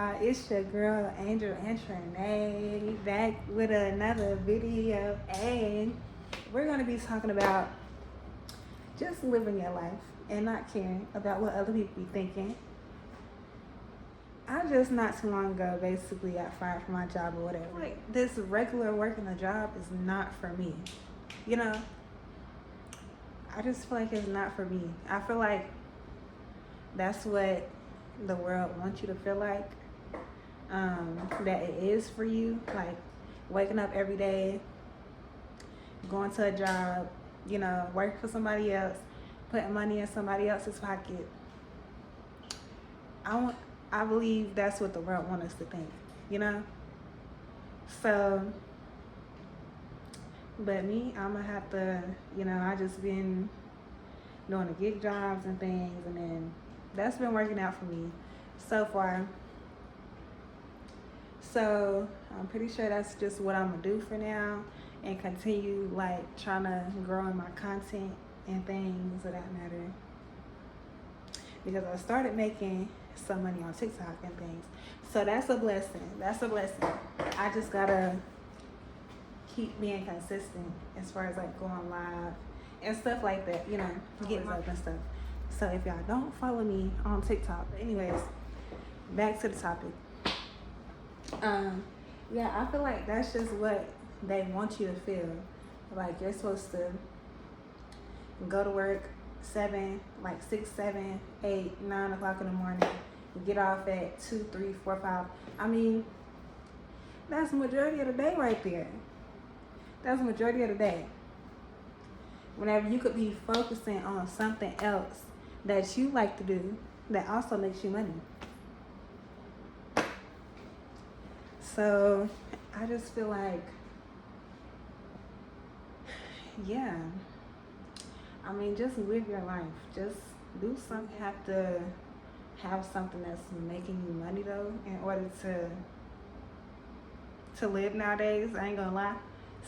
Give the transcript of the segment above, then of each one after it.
y'all? It's your girl Angel Antronay back with another video, and we're gonna be talking about just living your life and not caring about what other people be thinking. I just not too long ago basically got fired from my job or whatever. Like this regular working a job is not for me. You know, I just feel like it's not for me. I feel like that's what the world wants you to feel like, that it is for you. Like waking up every day, going to a job, working for somebody else, putting money in somebody else's pocket. I believe that's what the world wants us to think, you know? So, but me, I'm gonna have to, I just been doing the gig jobs and things, and then that's been working out for me so far. So I'm pretty sure that's just what I'm gonna do for now, and continue like trying to grow in my content and things of that matter, because I started making some money on TikTok and things. So that's a blessing. I just gotta keep being consistent as far as like going live and stuff like that, getting up and stuff. So if y'all don't follow me on TikTok, but anyways, back to the topic. Yeah, I feel like that's just what they want you to feel. Like you're supposed to go to work 6, 7, 8, 9 o'clock in the morning, get off at 2, 3, 4, 5. I mean, that's the majority of the day right there. That's the majority of the day. Whenever you could be focusing on something else that you like to do that also makes you money. So I just feel like, yeah, I mean, just live your life. Just do something. You have to have something that's making you money though, in order to live nowadays. I ain't gonna lie.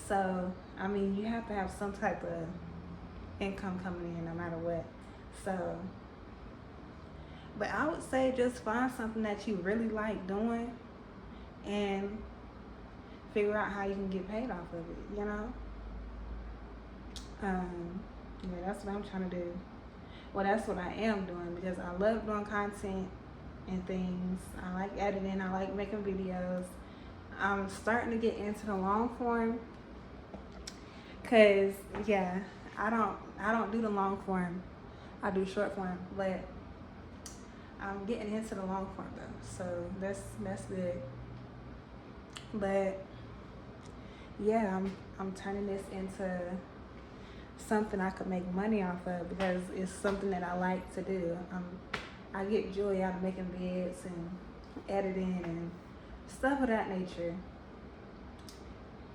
So I mean, you have to have some type of income coming in no matter what. So, but I would say just find something that you really like doing and figure out how you can get paid off of it, yeah, that's what I'm trying to do. Well, that's what I am doing, because I love doing content and things. I like editing, I like making videos. I'm starting to get into the long form, cause yeah, I don't do the long form. I do short form, but I'm getting into the long form though. So that's good. But yeah, I'm turning this into something I could make money off of, because it's something that I like to do. I get joy out of making vids and editing and stuff of that nature.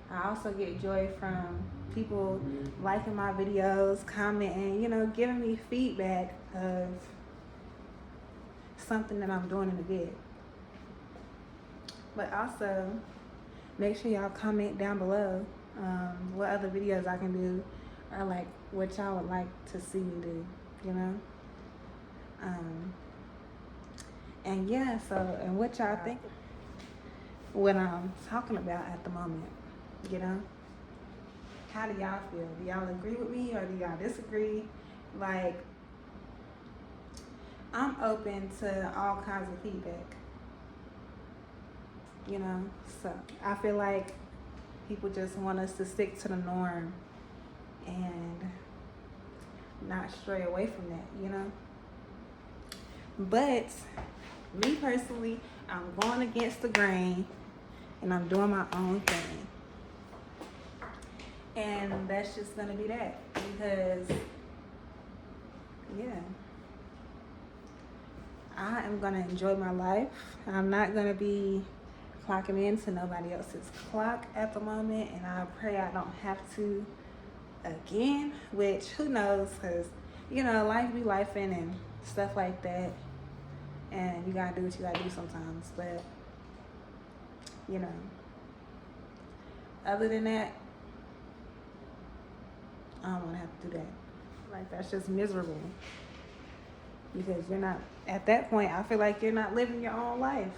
I also get joy from people liking my videos, commenting, giving me feedback of something that I'm doing in the vid. But also, make sure y'all comment down below what other videos I can do, or like what y'all would like to see me do, and yeah, so, and what y'all think what I'm talking about at the moment, how do y'all feel? Do y'all agree with me or do y'all disagree? Like, I'm open to all kinds of feedback, so I feel like people just want us to stick to the norm and not stray away from that, But me personally, I'm going against the grain and I'm doing my own thing. And that's just gonna be that, because yeah, I am gonna enjoy my life. I'm not gonna be clocking into nobody else's clock at the moment, and I pray I don't have to again, which who knows, because life be lifing and stuff like that, and you gotta do what you gotta do sometimes. But other than that, I don't want to have to do that. Like, that's just miserable, because you're not, at that point I feel like you're not living your own life.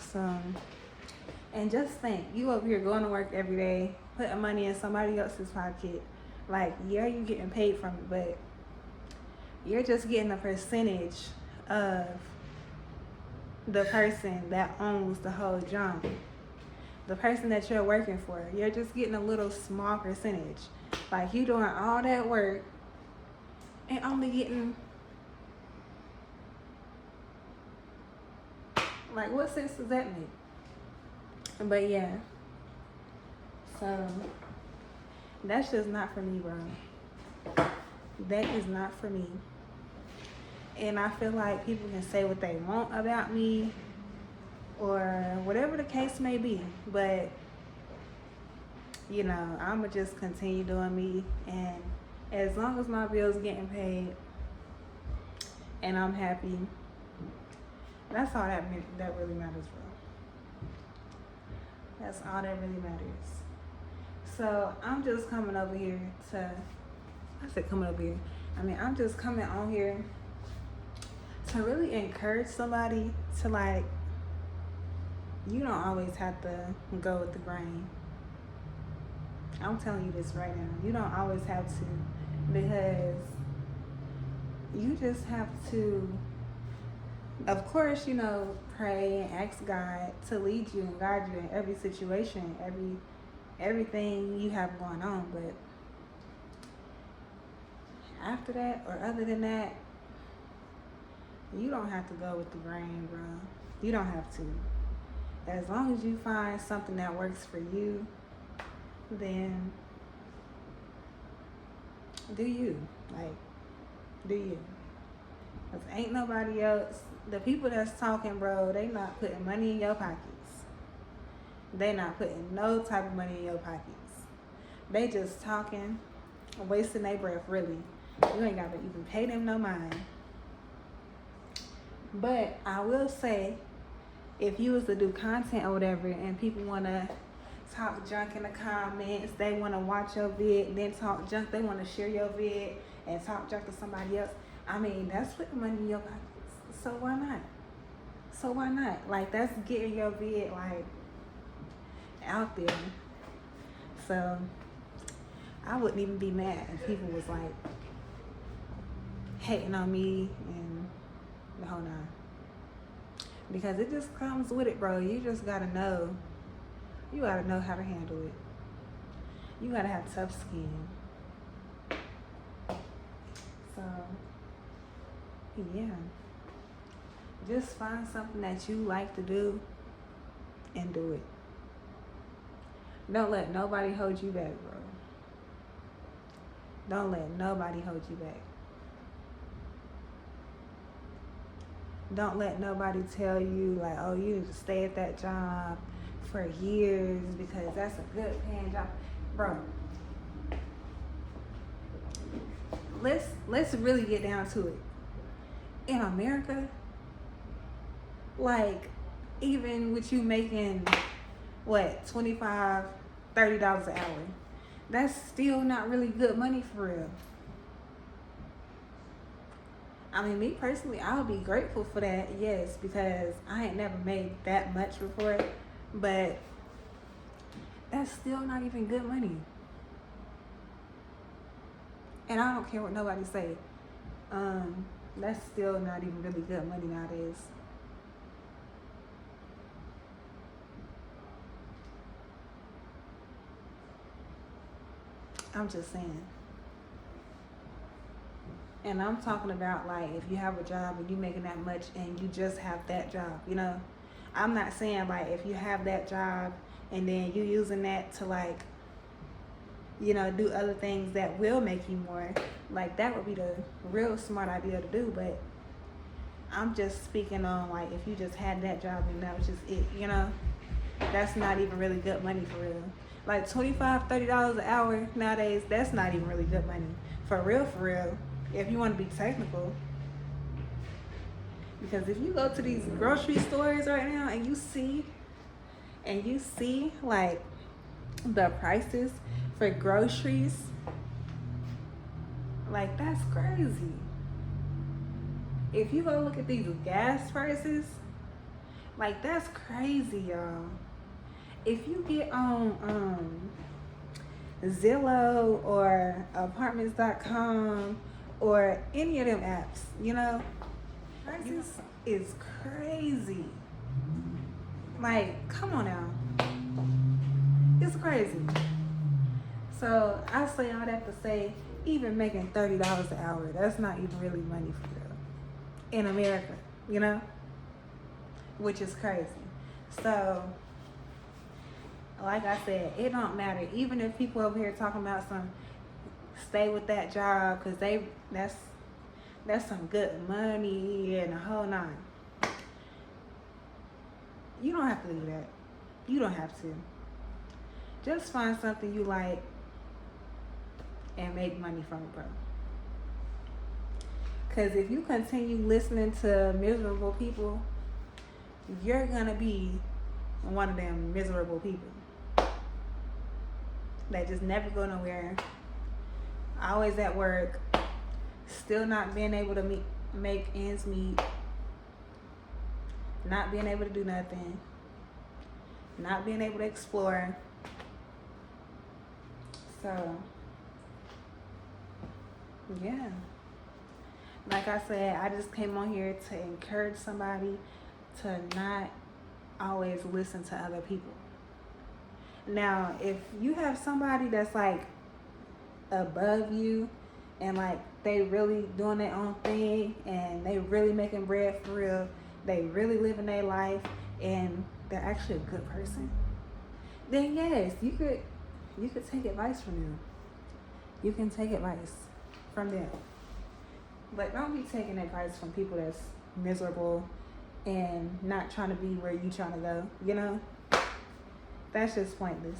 So, and just think, you over here going to work every day, putting money in somebody else's pocket. Like, yeah, you getting paid from it, but you're just getting a percentage of the person that owns the whole junk. The person that you're working for, you're just getting a little small percentage. Like, you doing all that work and only getting, like, what sense does that make? But yeah, so that's just not for me, bro. That is not for me. And I feel like people can say what they want about me or whatever the case may be, but you know, I'ma just continue doing me, and as long as my bills getting paid and I'm happy, that's all that really matters, bro. That's all that really matters. So I'm just coming over here I'm just coming on here to really encourage somebody to, like, you don't always have to go with the grain. I'm telling you this right now. You don't always have to, because you just have to, of course, you know, pray and ask God to lead you and guide you in every situation, everything you have going on. But after that, or other than that, you don't have to go with the grain, bro. You don't have to. As long as you find something that works for you, then do you. Like, do you. Because ain't nobody else. The people that's talking, bro, they not putting money in your pockets. They not putting no type of money in your pockets. They just talking, wasting their breath, really. You ain't got to even pay them no mind. But I will say, if you was to do content or whatever, and people want to talk junk in the comments, they want to watch your vid, then talk junk, they want to share your vid and talk junk to somebody else, I mean, that's putting money in your pockets. So why not? So why not? Like, that's getting your vid, like, out there. So I wouldn't even be mad if people was like hating on me and the whole nine. Because it just comes with it, bro. You just gotta know. You gotta know how to handle it. You gotta have tough skin. So, yeah. Just find something that you like to do and do it. Don't let nobody hold you back, bro. Don't let nobody hold you back. Don't let nobody tell you, like, oh, you need to stay at that job for years because that's a good paying job. Bro, let's really get down to it. In America, like, even with you making, what, $25, $30 an hour, that's still not really good money for real. I mean, me personally, I'll be grateful for that, yes, because I ain't never made that much before, but that's still not even good money. And I don't care what nobody say. That's still not even really good money nowadays. I'm just saying. And I'm talking about, like, if you have a job and you making that much and you just have that job, you know. I'm not saying, like, if you have that job and then you using that to, like, you know, do other things that will make you more, like, that would be the real smart idea to do. But I'm just speaking on, like, if you just had that job and that was just it, you know. That's not even really good money for real. Like, $25, $30 an hour nowadays, that's not even really good money. For real. If you want to be technical. Because if you go to these grocery stores right now and you see like the prices for groceries, like, that's crazy. If you go look at these gas prices, Like, that's crazy, y'all. If you get on Zillow or apartments.com or any of them apps, prices is crazy. Like, come on now. It's crazy. So I say all that to say, even making $30 an hour, that's not even really money for real in America, which is crazy. So, like I said, it don't matter. Even if people over here talking about stay with that job because that's some good money and a whole nine. You don't have to do that. You don't have to. Just find something you like and make money from it, bro. Because if you continue listening to miserable people, you're going to be one of them miserable people that just never go nowhere, always at work, still not being able to make ends meet, not being able to do nothing, not being able to explore. So, yeah. Like I said, I just came on here to encourage somebody to not always listen to other people. Now, if you have somebody that's like above you and like they really doing their own thing and they really making bread for real, they really living their life and they're actually a good person, then yes, you could take advice from them. You can take advice from them. But don't be taking advice from people that's miserable and not trying to be where you trying to go, That's just pointless.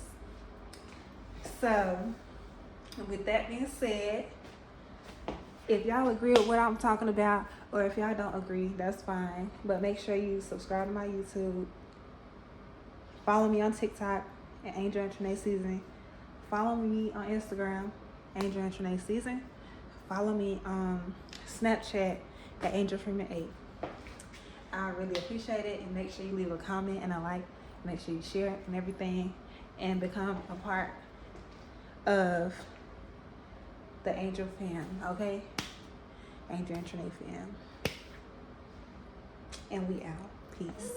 So, with that being said, if y'all agree with what I'm talking about, or if y'all don't agree, that's fine. But make sure you subscribe to my YouTube. Follow me on TikTok at Angel and Trinae Season. Follow me on Instagram, Angel and Trinae Season. Follow me on Snapchat at Angel Freeman 8. I really appreciate it, and make sure you leave a comment and a like. Make sure you share it and everything, and become a part of the Angel fam, okay? Angel and Trinae fam. And we out. Peace.